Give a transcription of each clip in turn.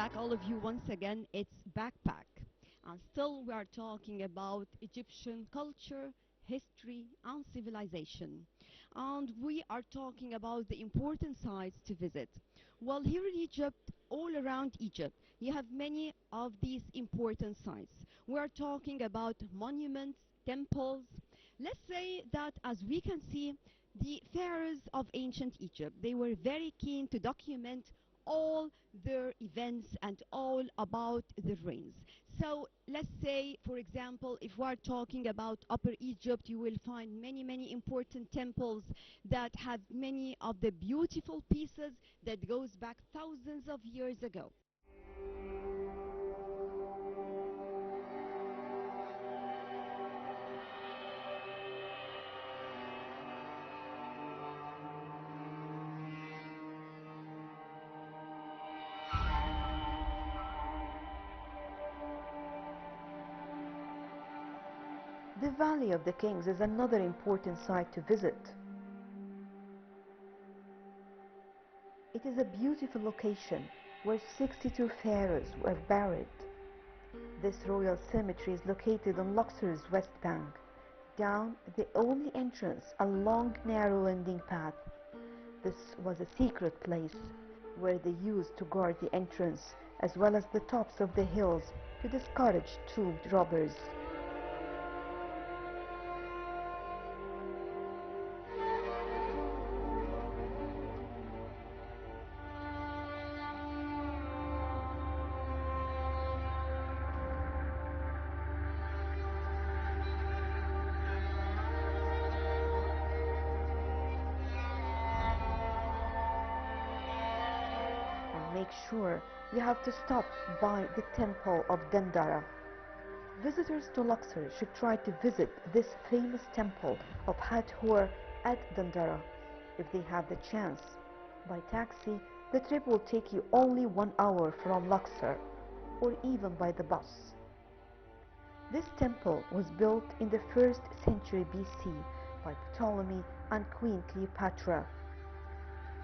back, all of you, once again. It's Backpack. And still, we are talking about Egyptian culture, history, and civilization. And we are talking about the important sites to visit. Well, here in Egypt, all around Egypt, you have many of these important sites. We are talking about monuments, temples. Let's say that, as we can see, the pharaohs of ancient Egypt, they were very keen to document all their events and all about the reigns. So let's say, for example, if we're talking about Upper Egypt, you will find many important temples that have many of the beautiful pieces that goes back thousands of years ago. The Valley of the Kings is another important site to visit. It is a beautiful location where 62 pharaohs were buried. This royal cemetery is located on Luxor's west bank, down the only entrance, a long, narrow winding path. This was a secret place where they used to guard the entrance as well as the tops of the hills to discourage tombed robbers. Make sure you have to stop by the Temple of Dendera. Visitors to Luxor should try to visit this famous temple of Hathor at Dendera if they have the chance. By taxi, the trip will take you only 1 hour from Luxor, or even by the bus. This temple was built in the 1st century BC by Ptolemy and Queen Cleopatra,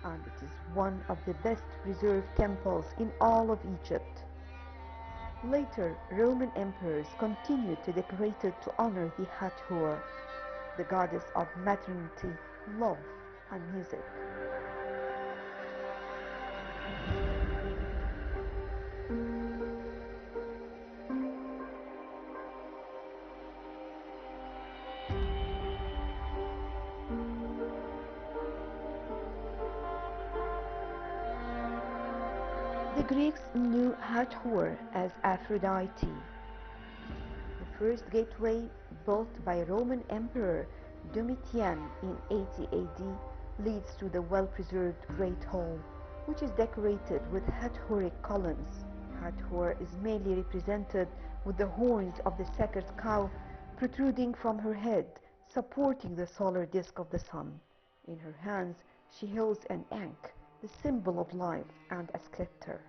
and it is one of the best preserved temples in all of Egypt. Later, Roman emperors continued to decorate it to honor the Hathor, the goddess of maternity, love, and music. The Greeks knew Hathor as Aphrodite. The first gateway, built by Roman Emperor Domitian in 80 AD, leads to the well-preserved Great Hall, which is decorated with Hathoric columns. Hathor is mainly represented with the horns of the sacred cow protruding from her head, supporting the solar disk of the sun. In her hands, she holds an ankh, the symbol of life, and a scepter.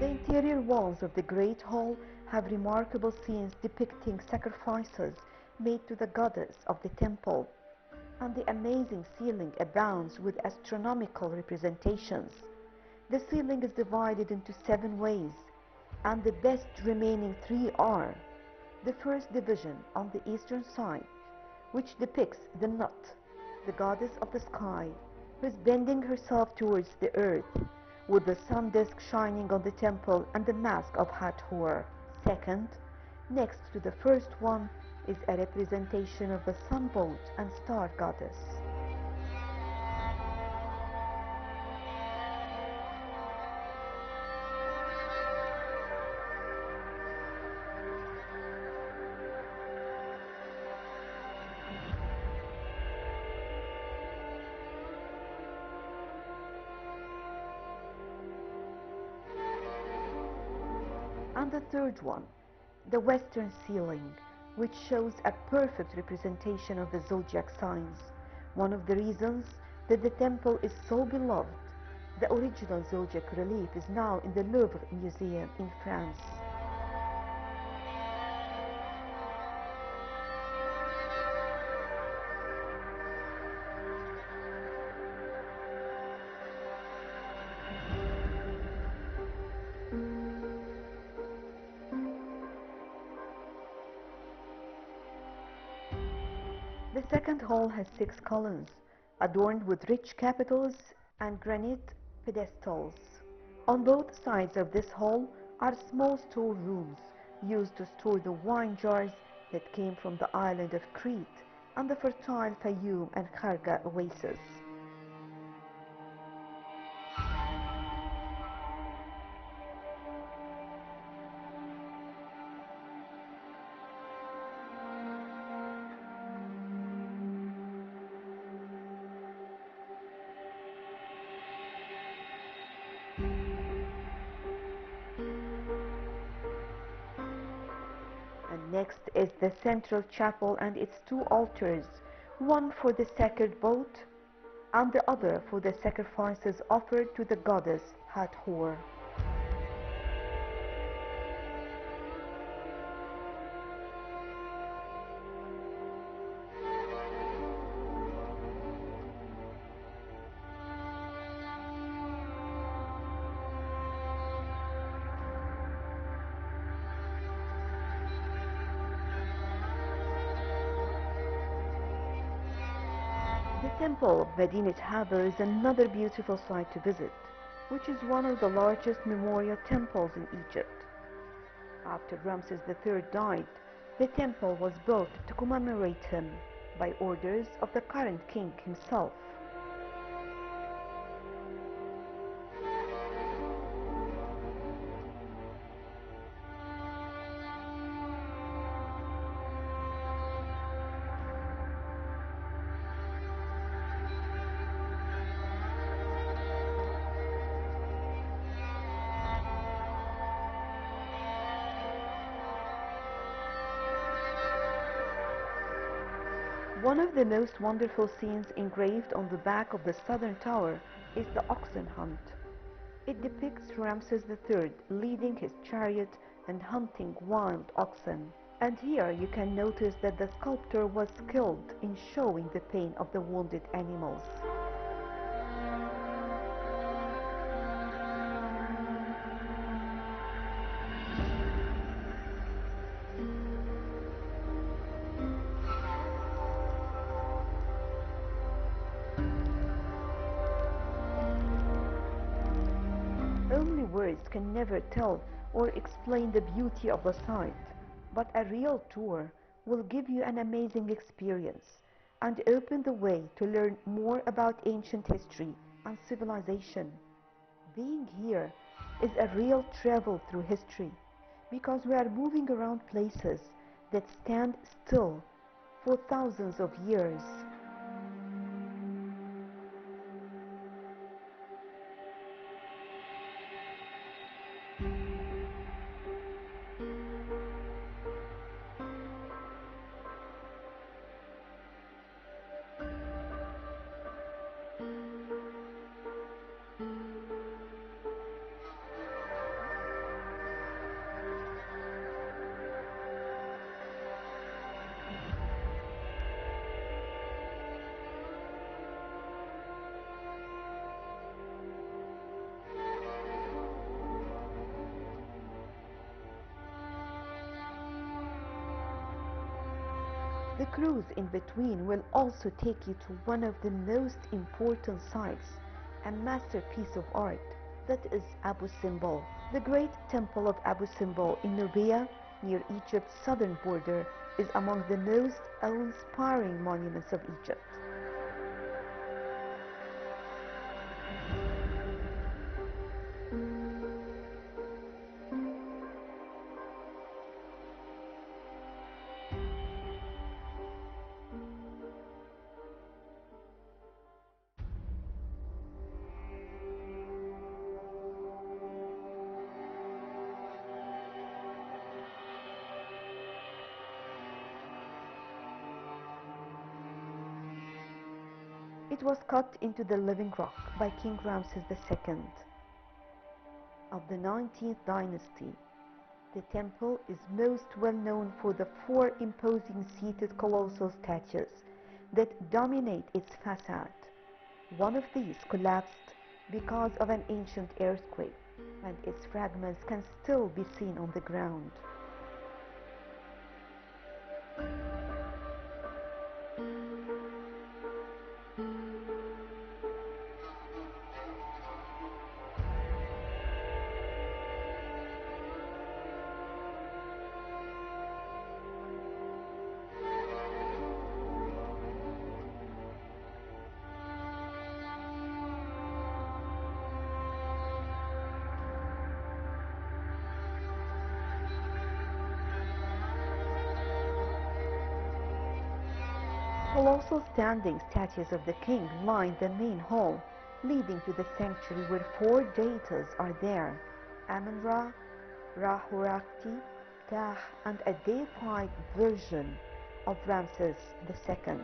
The interior walls of the Great Hall have remarkable scenes depicting sacrifices made to the goddess of the temple, and the amazing ceiling abounds with astronomical representations. The ceiling is divided into 7 ways, and the best remaining 3 are: the first division on the eastern side, which depicts the Nut, the goddess of the sky, who is bending herself towards the earth, with the sun disk shining on the temple and the mask of Hathor. Second, next to the first one, is a representation of the sun boat and star goddess. And the third one, the western ceiling, which shows a perfect representation of the zodiac signs. One of the reasons that the temple is so beloved The original zodiac relief is now in the Louvre Museum in France. The second hall has 6 columns, adorned with rich capitals and granite pedestals. On both sides of this hall are small storerooms used to store the wine jars that came from the island of Crete and the fertile Fayoum and Kharga oases. And next is the central chapel and its 2 altars, one for the sacred boat and the other for the sacrifices offered to the goddess Hathor. The temple of Medinet Haber is another beautiful site to visit, which is one of the largest memorial temples in Egypt. After Ramses III died, the temple was built to commemorate him by orders of the current king himself. One of the most wonderful scenes engraved on the back of the southern tower is the oxen hunt. It depicts Ramses III leading his chariot and hunting wild oxen. And here you can notice that the sculptor was skilled in showing the pain of the wounded animals. Only words can never tell or explain the beauty of the site, but a real tour will give you an amazing experience and open the way to learn more about ancient history and civilization. Being here is a real travel through history because we are moving around places that stand still for thousands of years. The cruise in between will also take you to one of the most important sites, a masterpiece of art, that is Abu Simbel. The great temple of Abu Simbel in Nubia, near Egypt's southern border, is among the most awe-inspiring monuments of Egypt. It was cut into the living rock by King Ramses II of the 19th dynasty. The temple is most well known for the four imposing seated colossal statues that dominate its facade. One of these collapsed because of an ancient earthquake, and its fragments can still be seen on the ground. Colossal standing statues of the king line the main hall leading to the sanctuary where four deities are there: Amun-Ra, Ra-Horakhti, Ptah, and a deified version of Ramses II.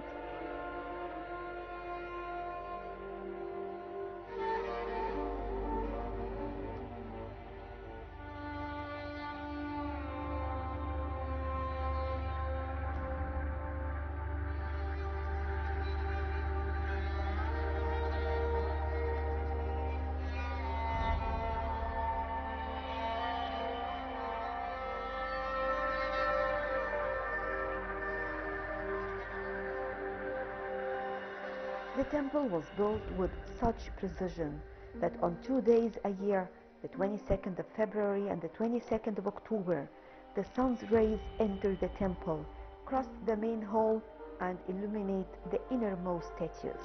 The temple was built with such precision that on 2 days a year, the 22nd of February and the 22nd of October, the sun's rays enter the temple, cross the main hall, and illuminate the innermost statues.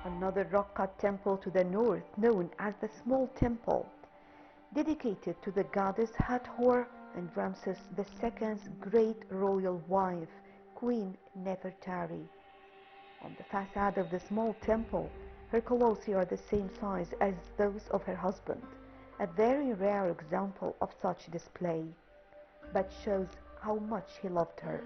Another rock-cut temple to the north, known as the Small Temple, dedicated to the goddess Hathor and Ramses II's great royal wife, Queen Nefertari. On the facade of the small temple, her colossi are the same size as those of her husband, a very rare example of such display, but shows how much he loved her.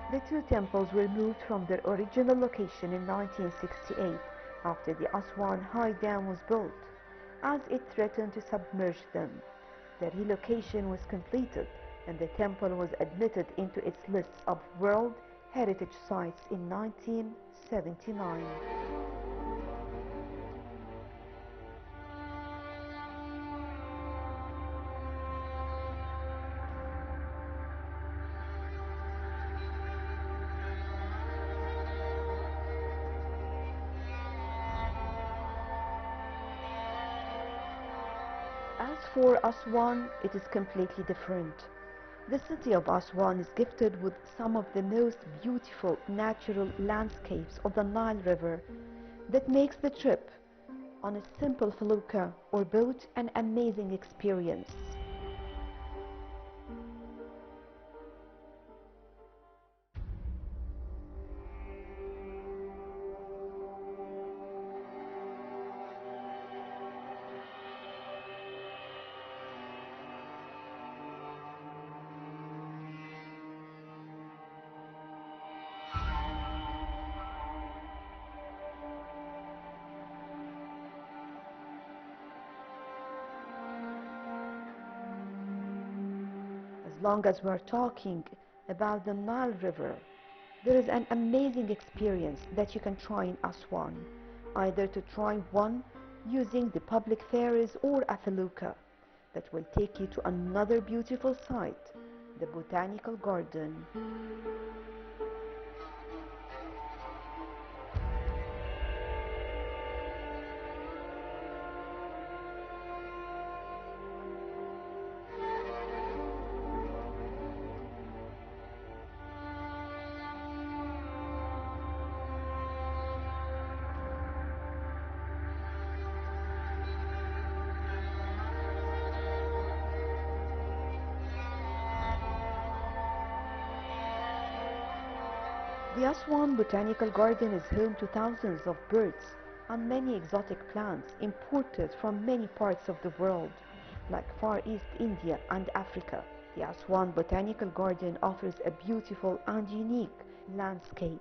The two temples were moved from their original location in 1968 after the Aswan High Dam was built, as it threatened to submerge them. The relocation was completed and the temple was admitted into its lists of World Heritage Sites in 1979. As for Aswan, it is completely different. The city of Aswan is gifted with some of the most beautiful natural landscapes of the Nile River that makes the trip on a simple felucca or boat an amazing experience. As long as we're talking, about the Nile River. There is an amazing experience that you can try in Aswan, either to try one using the public ferries or a felucca that will take you to another beautiful site, the Botanical Garden. The Aswan Botanical Garden is home to thousands of birds and many exotic plants imported from many parts of the world, like Far East India and Africa. The Aswan Botanical Garden offers a beautiful and unique landscape.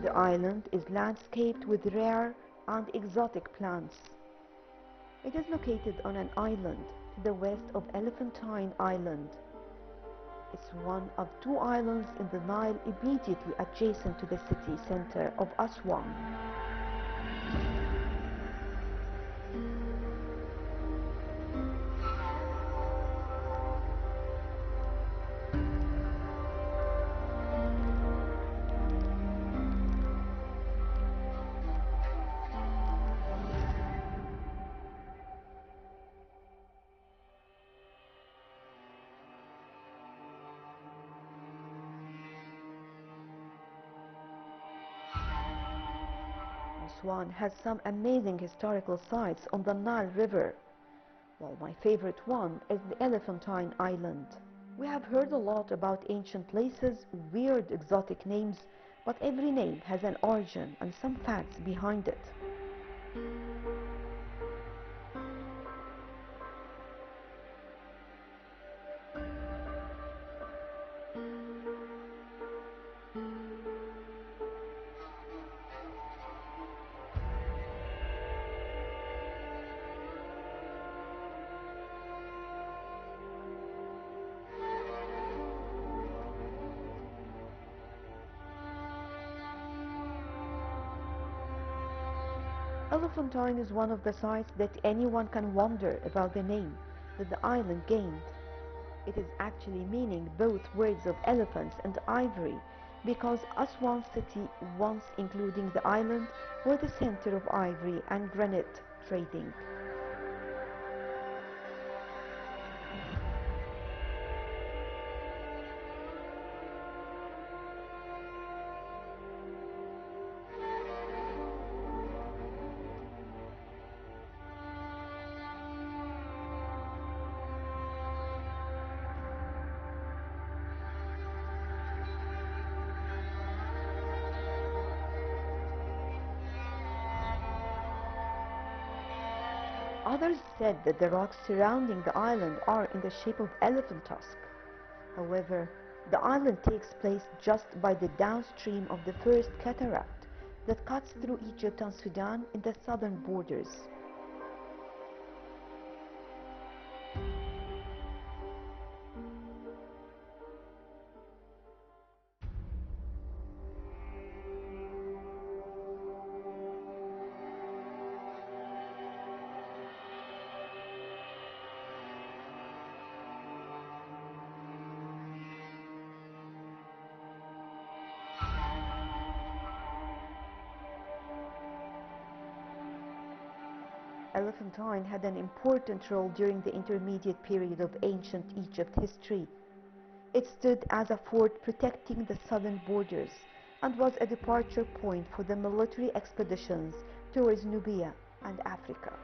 The island is landscaped with rare and exotic plants. It is located on an island to the west of Elephantine Island. It's one of two islands in the Nile immediately adjacent to the city center of Aswan. Aswan has some amazing historical sites on the Nile River, while my favorite one is the Elephantine Island. We have heard a lot about ancient places, weird exotic names, but every name has an origin and some facts behind it. Elephantine is one of the sites that anyone can wonder about the name that the island gained. It is actually meaning both words of elephants and ivory, because Aswan city, once including the island, were the center of ivory and granite trading. Others said that the rocks surrounding the island are in the shape of elephant tusk. However, the island takes place just by the downstream of the first cataract that cuts through Egypt and Sudan in the southern borders. Elephantine had an important role during the intermediate period of ancient Egypt history. It stood as a fort protecting the southern borders and was a departure point for the military expeditions towards Nubia and Africa.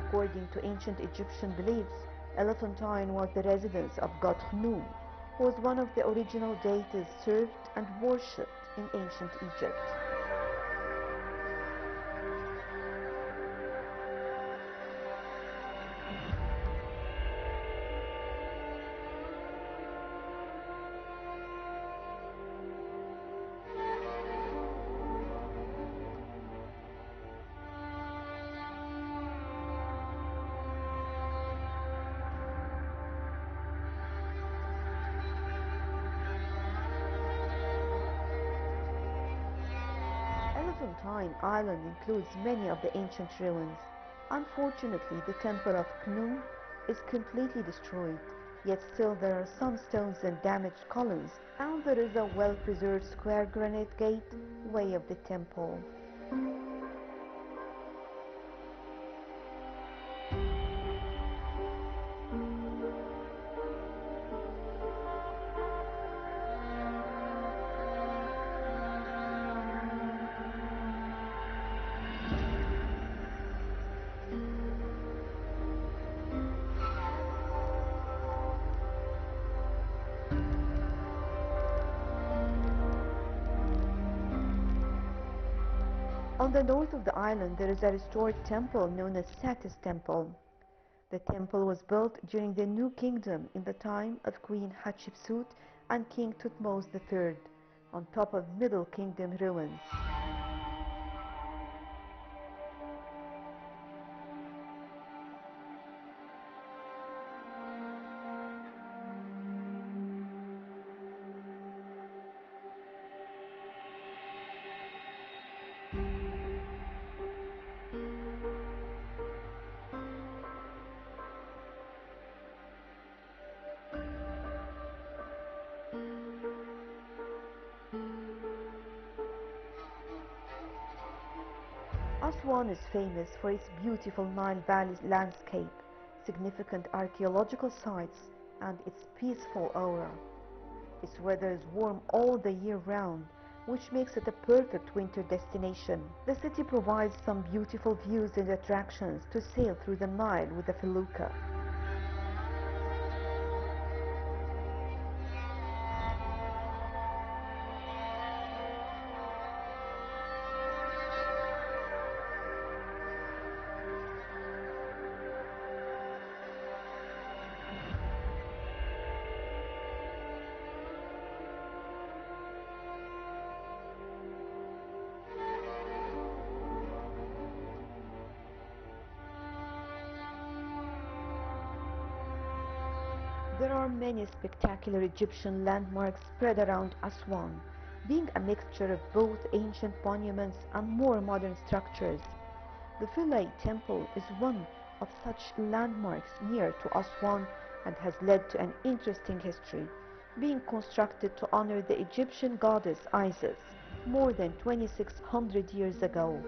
According to ancient Egyptian beliefs, Elephantine was the residence of god Khnum, who was one of the original deities served and worshipped in ancient Egypt. Elephantine Island includes many of the ancient ruins. Unfortunately, the temple of Khnum is completely destroyed, yet still there are some stones and damaged columns, and there is a well-preserved square granite gate way of the temple. On the north of the island there is a restored temple known as Satis Temple. The temple was built during the New Kingdom in the time of Queen Hatshepsut and King Thutmose III, on top of Middle Kingdom ruins. Aswan is famous for its beautiful Nile Valley landscape, significant archaeological sites, and its peaceful aura. Its weather is warm all the year round, which makes it a perfect winter destination. The city provides some beautiful views and attractions to sail through the Nile with a felucca. There are many spectacular Egyptian landmarks spread around Aswan, being a mixture of both ancient monuments and more modern structures. The Philae Temple is one of such landmarks near to Aswan and has led to an interesting history, being constructed to honor the Egyptian goddess Isis more than 2600 years ago.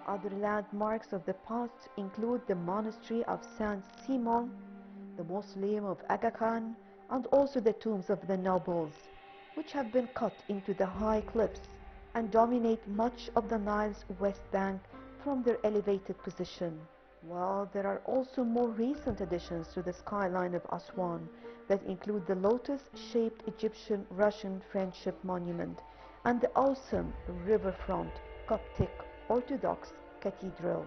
Other landmarks of the past include the monastery of Saint Simon, the mausoleum of Aga Khan, and also the tombs of the nobles, which have been cut into the high cliffs and dominate much of the Nile's west bank from their elevated position. While there are also more recent additions to the skyline of Aswan that include the lotus-shaped Egyptian-Russian Friendship Monument and the awesome riverfront Coptic Orthodox Cathedral.